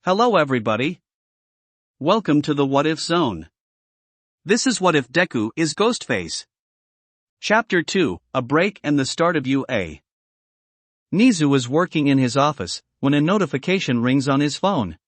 Hello everybody. Welcome to the What If Zone. This is What If Deku is Ghostface. Chapter 2, A Break and the Start of UA. Nizu was working in his office when a notification rings on his phone.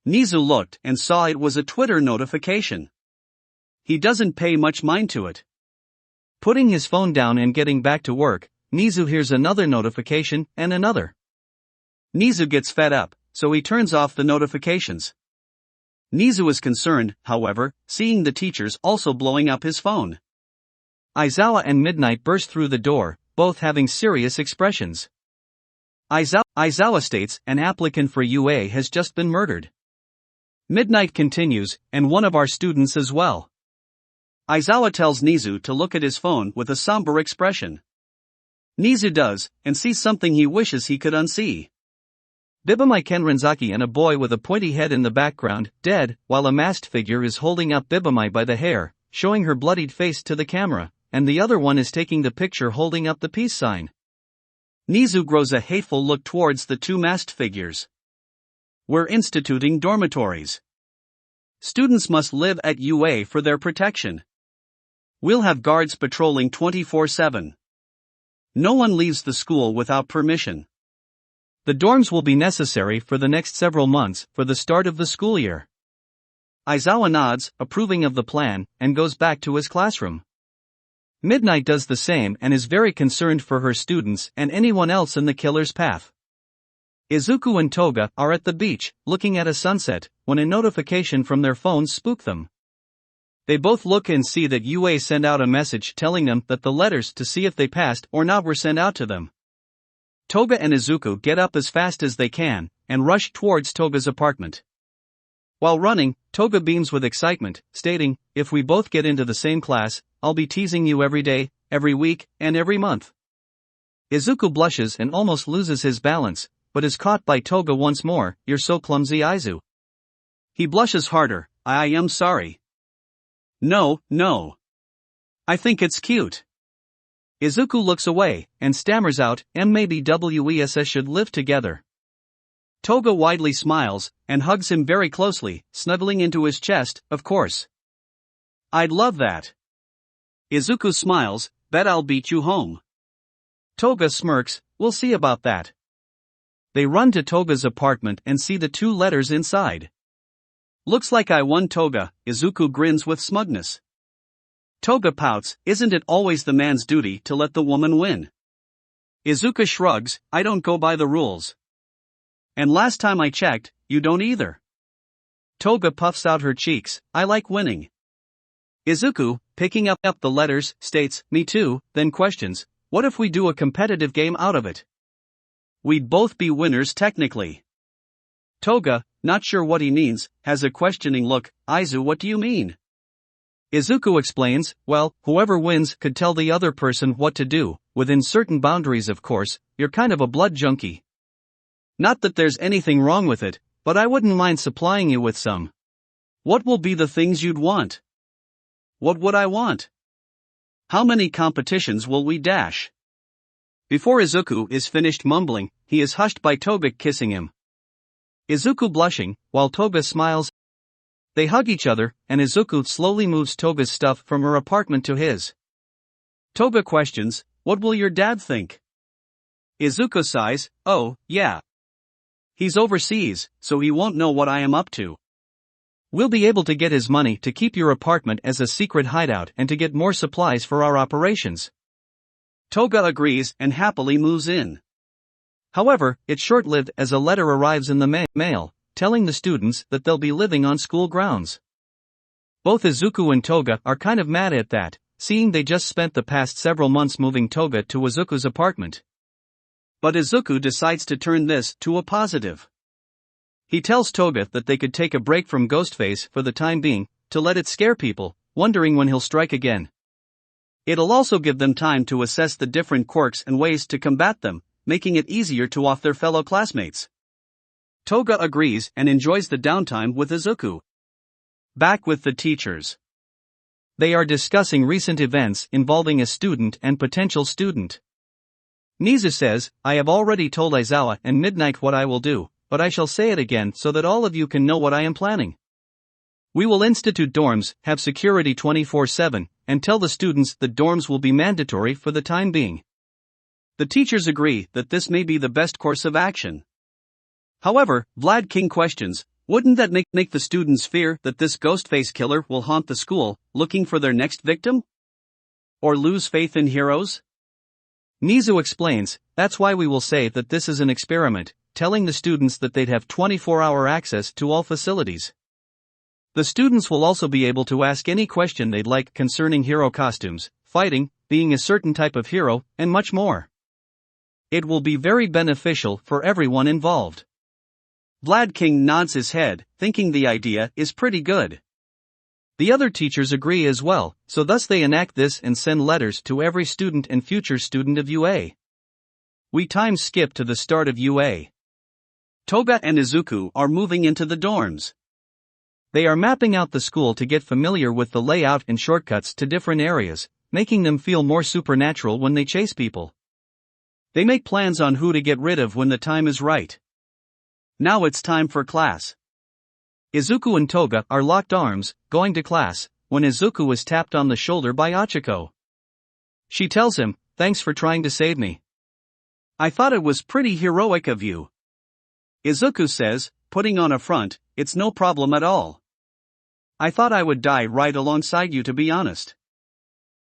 Nizu looked and saw it was a Twitter notification. He doesn't pay much mind to it. Putting his phone down and getting back to work, Nizu hears another notification and another. Nizu gets fed up, so he turns off the notifications. Nizu is concerned, however, seeing the teachers also blowing up his phone. Aizawa and Midnight burst through the door, both having serious expressions. Aizawa states an applicant for UA has just been murdered. Midnight continues, and one of our students as well. Aizawa tells Nizu to look at his phone with a somber expression. Nizu does, and sees something he wishes he could unsee. Bibamai Kenranzaki and a boy with a pointy head in the background, dead, while a masked figure is holding up Bibamai by the hair, showing her bloodied face to the camera, and the other one is taking the picture holding up the peace sign. Nizu grows a hateful look towards the two masked figures. We're instituting dormitories. Students must live at UA for their protection. We'll have guards patrolling 24/7. No one leaves the school without permission. The dorms will be necessary for the next several months for the start of the school year. Aizawa nods, approving of the plan, and goes back to his classroom. Midnight does the same and is very concerned for her students and anyone else in the killer's path. Izuku and Toga are at the beach, looking at a sunset, when a notification from their phones spook them. They both look and see that UA sent out a message telling them that the letters to see if they passed or not were sent out to them. Toga and Izuku get up as fast as they can, and rush towards Toga's apartment. While running, Toga beams with excitement, stating, "If we both get into the same class, I'll be teasing you every day, every week, and every month." Izuku blushes and almost loses his balance, but is caught by Toga once more. "You're so clumsy, Aizu." He blushes harder. I am sorry. No. I think it's cute." Izuku looks away, and stammers out, maybe WESS should live together." Toga widely smiles, and hugs him very closely, snuggling into his chest, "Of course. I'd love that." Izuku smiles, "Bet I'll beat you home." Toga smirks, "We'll see about that." They run to Toga's apartment and see the two letters inside. "Looks like I won, Toga," Izuku grins with smugness. Toga pouts, "Isn't it always the man's duty to let the woman win?" Izuku shrugs, "I don't go by the rules. And last time I checked, you don't either." Toga puffs out her cheeks, "I like winning." Izuku, picking up the letters, states, "Me too," then questions, "What if we do a competitive game out of it? We'd both be winners technically." Toga, not sure what he means, has a questioning look. "Aizu, what do you mean?" Izuku explains, "Well, whoever wins could tell the other person what to do, within certain boundaries of course. You're kind of a blood junkie. Not that there's anything wrong with it, but I wouldn't mind supplying you with some." "What will be the things you'd want?" "What would I want? How many competitions will we dash?" Before Izuku is finished mumbling, he is hushed by Toga kissing him. Izuku blushing, while Toga smiles. They hug each other, and Izuku slowly moves Toga's stuff from her apartment to his. Toga questions, "What will your dad think?" Izuku sighs, "Oh, yeah. He's overseas, so he won't know what I am up to. We'll be able to get his money to keep your apartment as a secret hideout and to get more supplies for our operations." Toga agrees and happily moves in. However, it's short-lived as a letter arrives in the mail, telling the students that they'll be living on school grounds. Both Izuku and Toga are kind of mad at that, seeing they just spent the past several months moving Toga to Izuku's apartment. But Izuku decides to turn this to a positive. He tells Toga that they could take a break from Ghostface for the time being, to let it scare people, wondering when he'll strike again. It'll also give them time to assess the different quirks and ways to combat them, making it easier to off their fellow classmates. Toga agrees and enjoys the downtime with Izuku. Back with the teachers. They are discussing recent events involving a student and potential student. Nizu says, "I have already told Aizawa and Midnight what I will do, but I shall say it again so that all of you can know what I am planning. We will institute dorms, have security 24/7, and tell the students that dorms will be mandatory for the time being. The teachers agree that this may be the best course of action. However, Vlad King questions, wouldn't that make the students fear that this Ghostface killer will haunt the school, looking for their next victim? Or lose faith in heroes? Mizu explains, that's why we will say that this is an experiment, telling the students that they'd have 24-hour access to all facilities. The students will also be able to ask any question they'd like concerning hero costumes, fighting, being a certain type of hero, and much more. It will be very beneficial for everyone involved. Vlad King nods his head, thinking the idea is pretty good. The other teachers agree as well, so thus they enact this and send letters to every student and future student of UA. We time skip to the start of UA. Toga and Izuku are moving into the dorms. They are mapping out the school to get familiar with the layout and shortcuts to different areas, making them feel more supernatural when they chase people. They make plans on who to get rid of when the time is right. Now it's time for class. Izuku and Toga are locked arms, going to class, when Izuku is tapped on the shoulder by Achiko. She tells him, thanks for trying to save me. I thought it was pretty heroic of you. Izuku says, putting on a front, it's no problem at all. I thought I would die right alongside you, to be honest.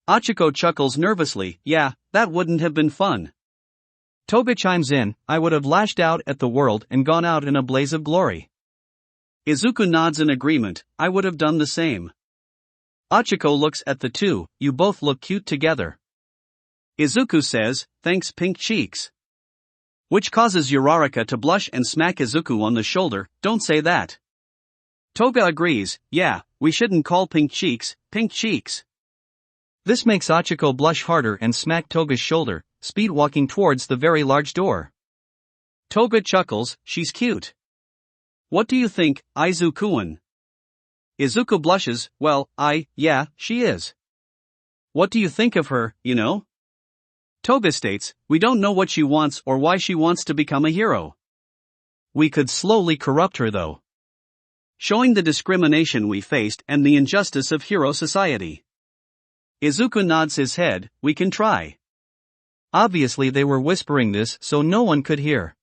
Achiko chuckles nervously, yeah, that wouldn't have been fun. Toga chimes in, I would have lashed out at the world and gone out in a blaze of glory. Izuku nods in agreement, I would have done the same. Achiko looks at the two, you both look cute together. Izuku says, thanks Pink Cheeks. Which causes Uraraka to blush and smack Izuku on the shoulder, don't say that. Toga agrees, yeah, we shouldn't call Pink Cheeks, Pink Cheeks. This makes Achiko blush harder and smack Toga's shoulder, speed walking towards the very large door. Toga chuckles, she's cute. What do you think, Izuku-kun? Izuku blushes, well, yeah, she is. What do you think of her, you know? Toga states, we don't know what she wants or why she wants to become a hero. We could slowly corrupt her though. Showing the discrimination we faced and the injustice of hero society. Izuku nods his head, we can try. Obviously they were whispering this so no one could hear.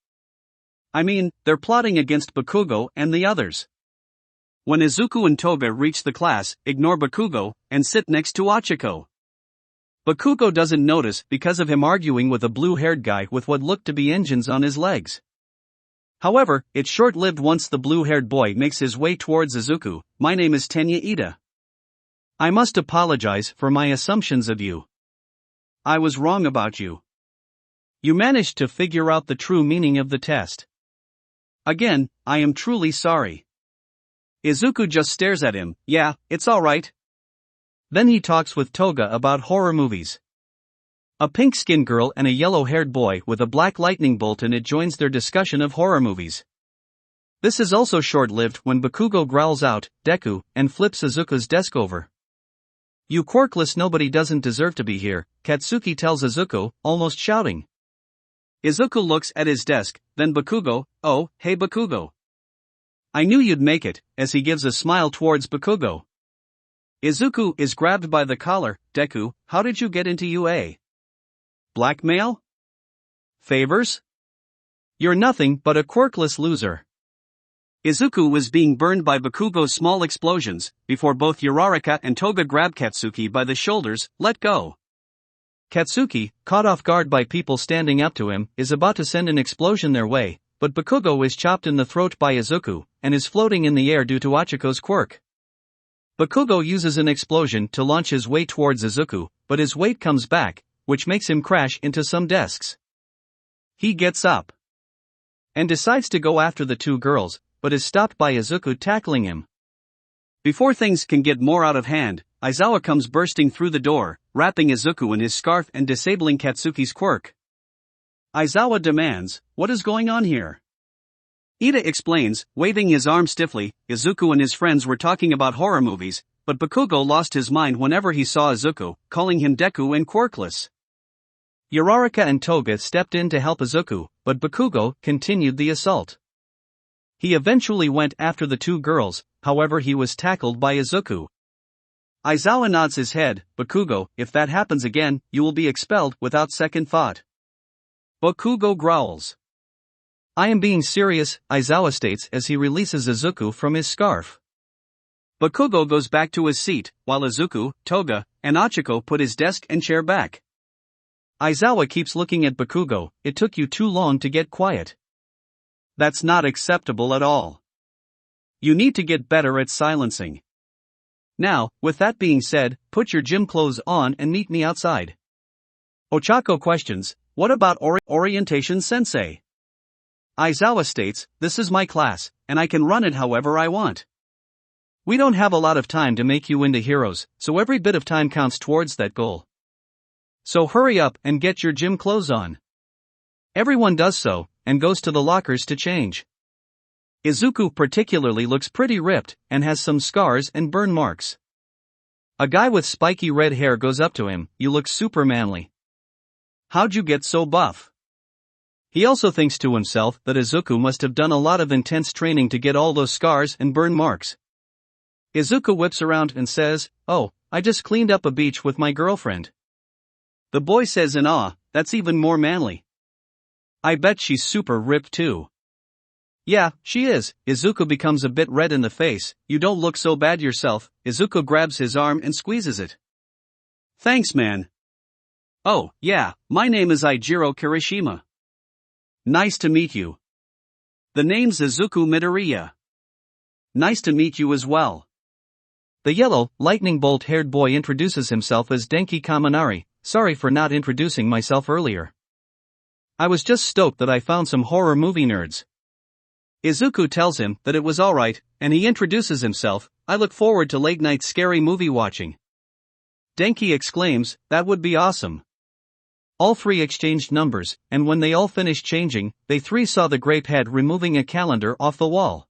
I mean, they're plotting against Bakugo and the others. When Izuku and Toga reach the class, ignore Bakugo, and sit next to Achiko. Bakugo doesn't notice because of him arguing with a blue-haired guy with what looked to be engines on his legs. However, it's short-lived once the blue-haired boy makes his way towards Izuku, my name is Tenya Ida. I must apologize for my assumptions of you. I was wrong about you. You managed to figure out the true meaning of the test. Again, I am truly sorry. Izuku just stares at him, yeah, it's alright. Then he talks with Toga about horror movies. A pink-skinned girl and a yellow-haired boy with a black lightning bolt in it joins their discussion of horror movies. This is also short-lived when Bakugo growls out, Deku, and flips Izuku's desk over. You quirkless nobody doesn't deserve to be here, Katsuki tells Izuku, almost shouting. Izuku looks at his desk, then Bakugo, oh, hey Bakugo. I knew you'd make it, as he gives a smile towards Bakugo. Izuku is grabbed by the collar, Deku, how did you get into UA? Blackmail? Favors? You're nothing but a quirkless loser. Izuku was being burned by Bakugo's small explosions, before both Uraraka and Toga grab Katsuki by the shoulders, let go. Katsuki, caught off guard by people standing up to him, is about to send an explosion their way, but Bakugo is chopped in the throat by Izuku, and is floating in the air due to Achiko's quirk. Bakugo uses an explosion to launch his way towards Izuku, but his weight comes back, which makes him crash into some desks. He gets up and decides to go after the two girls, but is stopped by Izuku tackling him. Before things can get more out of hand, Aizawa comes bursting through the door, wrapping Izuku in his scarf and disabling Katsuki's quirk. Aizawa demands, what is going on here? Ida explains, waving his arm stiffly, Izuku and his friends were talking about horror movies, but Bakugo lost his mind whenever he saw Izuku, calling him Deku and quirkless. Uraraka and Toga stepped in to help Izuku, but Bakugo continued the assault. He eventually went after the two girls, however he was tackled by Izuku. Aizawa nods his head. Bakugo, if that happens again, you will be expelled without second thought. Bakugo growls. I am being serious, Aizawa states as he releases Izuku from his scarf. Bakugo goes back to his seat, while Izuku, Toga, and Achiko put his desk and chair back. Aizawa keeps looking at Bakugo. It took you too long to get quiet. That's not acceptable at all. You need to get better at silencing. Now, with that being said, put your gym clothes on and meet me outside. Ochako questions, what about orientation sensei? Aizawa states, this is my class, and I can run it however I want. We don't have a lot of time to make you into heroes, so every bit of time counts towards that goal. So hurry up and get your gym clothes on. Everyone does so, and goes to the lockers to change. Izuku particularly looks pretty ripped, and has some scars and burn marks. A guy with spiky red hair goes up to him, you look super manly. How'd you get so buff? He also thinks to himself that Izuku must have done a lot of intense training to get all those scars and burn marks. Izuku whips around and says, oh, I just cleaned up a beach with my girlfriend. The boy says in awe, that's even more manly. I bet she's super ripped too. Yeah, she is. Izuku becomes a bit red in the face. You don't look so bad yourself. Izuku grabs his arm and squeezes it. Thanks, man. Oh, yeah, my name is Eijiro Kirishima. Nice to meet you. The name's Izuku Midoryia. Nice to meet you as well. The yellow, lightning bolt-haired boy introduces himself as Denki Kaminari. Sorry for not introducing myself earlier. I was just stoked that I found some horror movie nerds. Izuku tells him that it was alright, and he introduces himself. I look forward to late night scary movie watching. Denki exclaims, that would be awesome. All three exchanged numbers, and when they all finished changing, they three saw the grape head removing a calendar off the wall.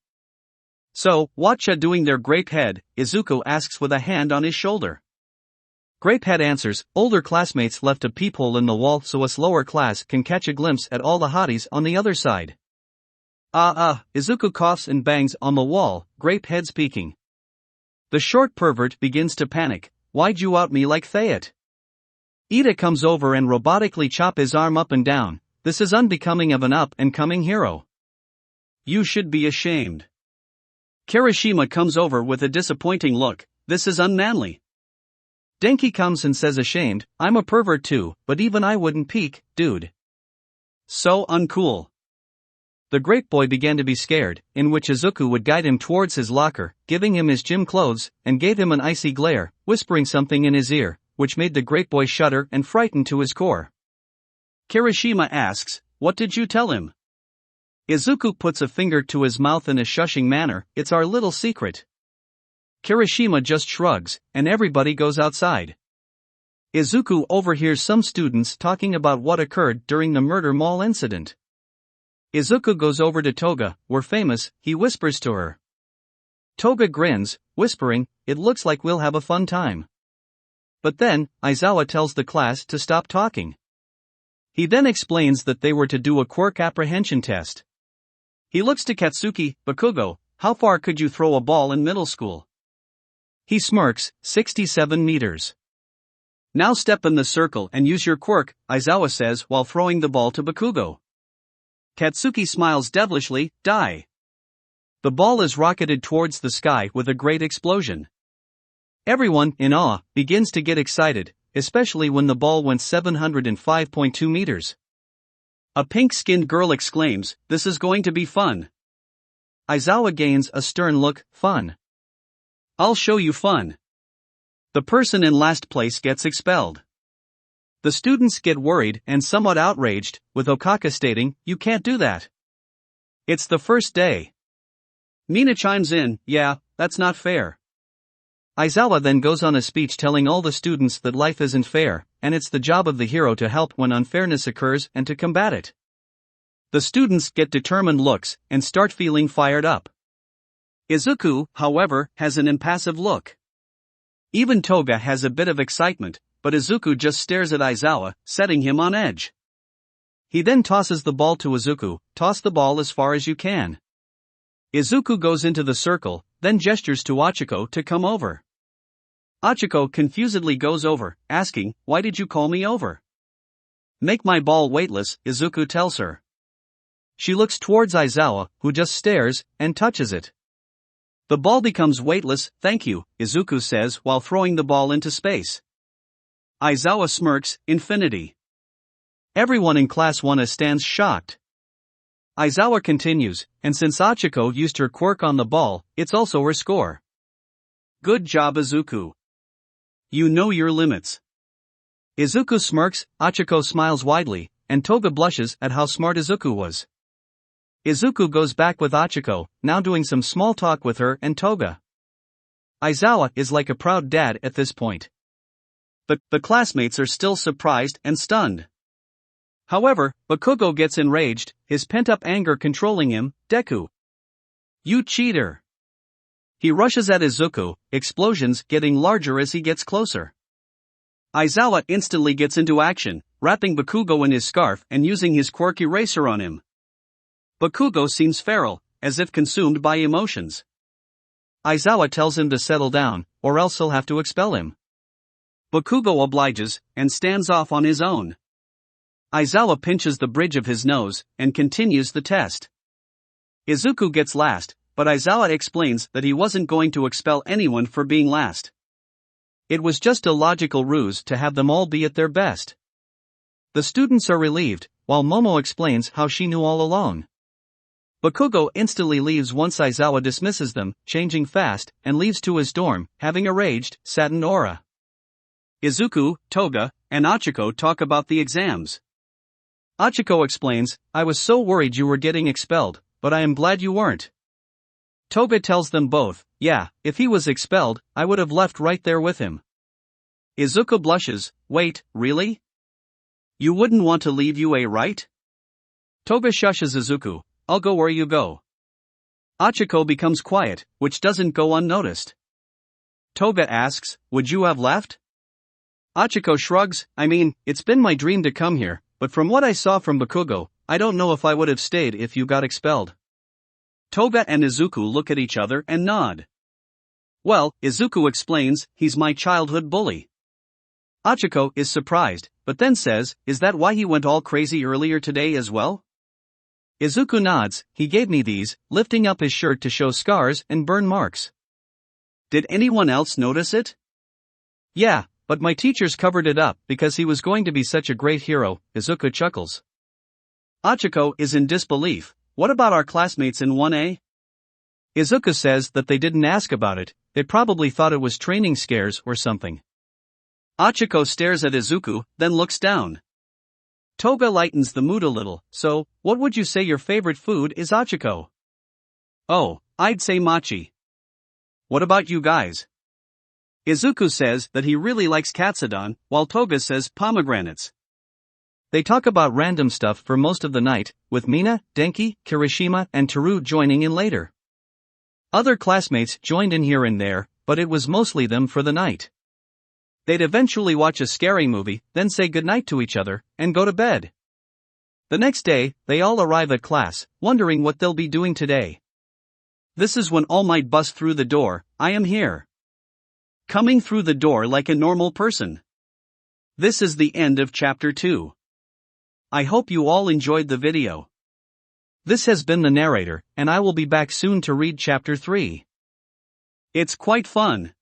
So, what's ya doing there, grape head? Izuku asks with a hand on his shoulder. Grapehead answers, older classmates left a peephole in the wall so us lower class can catch a glimpse at all the hotties on the other side. Izuku coughs and bangs on the wall, Grapehead speaking. The short pervert begins to panic, why'd you out me like that? Ida comes over and robotically chop his arm up and down, this is unbecoming of an up-and-coming hero. You should be ashamed. Kirishima comes over with a disappointing look, this is unmanly. Denki comes and says ashamed, I'm a pervert too, but even I wouldn't peek, dude. So uncool. The grape boy began to be scared, in which Izuku would guide him towards his locker, giving him his gym clothes, and gave him an icy glare, whispering something in his ear, which made the grape boy shudder and frighten to his core. Kirishima asks, what did you tell him? Izuku puts a finger to his mouth in a shushing manner, it's our little secret. Kirishima just shrugs, and everybody goes outside. Izuku overhears some students talking about what occurred during the murder mall incident. Izuku goes over to Toga, we're famous, he whispers to her. Toga grins, whispering, it looks like we'll have a fun time. But then, Aizawa tells the class to stop talking. He then explains that they were to do a quirk apprehension test. He looks to Katsuki, Bakugo, how far could you throw a ball in middle school? He smirks, 67 meters. Now step in the circle and use your quirk, Aizawa says while throwing the ball to Bakugo. Katsuki smiles devilishly, die. The ball is rocketed towards the sky with a great explosion. Everyone, in awe, begins to get excited, especially when the ball went 705.2 meters. A pink-skinned girl exclaims, this is going to be fun. Aizawa gains a stern look, fun. I'll show you fun. The person in last place gets expelled. The students get worried and somewhat outraged, with Okaka stating, you can't do that. It's the first day. Mina chimes in, yeah, that's not fair. Aizawa then goes on a speech telling all the students that life isn't fair, and it's the job of the hero to help when unfairness occurs and to combat it. The students get determined looks and start feeling fired up. Izuku, however, has an impassive look. Even Toga has a bit of excitement, but Izuku just stares at Aizawa, setting him on edge. He then tosses the ball to Izuku, toss the ball as far as you can. Izuku goes into the circle, then gestures to Achiko to come over. Achiko confusedly goes over, asking, "Why did you call me over?" "Make my ball weightless," Izuku tells her. She looks towards Aizawa, who just stares, and touches it. "The ball becomes weightless, thank you," Izuku says while throwing the ball into space. Aizawa smirks, infinity. Everyone in Class 1A stands shocked. Aizawa continues, and since Achiko used her quirk on the ball, it's also her score. "Good job, Izuku. You know your limits." Izuku smirks, Achiko smiles widely, and Toga blushes at how smart Izuku was. Izuku goes back with Achiko, now doing some small talk with her and Toga. Aizawa is like a proud dad at this point. The classmates are still surprised and stunned. However, Bakugo gets enraged, his pent-up anger controlling him. "Deku! You cheater!" He rushes at Izuku, explosions getting larger as he gets closer. Aizawa instantly gets into action, wrapping Bakugo in his scarf and using his quirk eraser on him. Bakugo seems feral, as if consumed by emotions. Aizawa tells him to settle down, or else he'll have to expel him. Bakugo obliges, and stands off on his own. Aizawa pinches the bridge of his nose, and continues the test. Izuku gets last, but Aizawa explains that he wasn't going to expel anyone for being last. It was just a logical ruse to have them all be at their best. The students are relieved, while Momo explains how she knew all along. Bakugo instantly leaves once Aizawa dismisses them, changing fast, and leaves to his dorm, having a raged, saddened aura. Izuku, Toga, and Achiko talk about the exams. Achiko explains, "I was so worried you were getting expelled, but I am glad you weren't." Toga tells them both, "Yeah, if he was expelled, I would have left right there with him." Izuku blushes, "Wait, really? You wouldn't want to leave UA, right?" Toga shushes Izuku, "I'll go where you go." Achiko becomes quiet, which doesn't go unnoticed. Toga asks, "Would you have left?" Achiko shrugs, "I mean, it's been my dream to come here, but from what I saw from Bakugo, I don't know if I would have stayed if you got expelled." Toga and Izuku look at each other and nod. "Well," Izuku explains, "he's my childhood bully." Achiko is surprised, but then says, "Is that why he went all crazy earlier today as well?" Izuku nods, "He gave me these," lifting up his shirt to show scars and burn marks. "Did anyone else notice it?" "Yeah, but my teachers covered it up because he was going to be such a great hero," Izuku chuckles. Achiko is in disbelief, "What about our classmates in 1A?" Izuku says that they didn't ask about it, they probably thought it was training scares or something. Achiko stares at Izuku, then looks down. Toga lightens the mood a little, "So, what would you say your favorite food is, Achiko?" "Oh, I'd say mochi." "What about you guys?" Izuku says that he really likes katsudon, while Toga says pomegranates. They talk about random stuff for most of the night, with Mina, Denki, Kirishima, and Teru joining in later. Other classmates joined in here and there, but it was mostly them for the night. They'd eventually watch a scary movie, then say goodnight to each other, and go to bed. The next day, they all arrive at class, wondering what they'll be doing today. This is when All Might busts through the door, "I am here." Coming through the door like a normal person. This is the end of Chapter 2. I hope you all enjoyed the video. This has been the narrator, and I will be back soon to read Chapter 3. It's quite fun.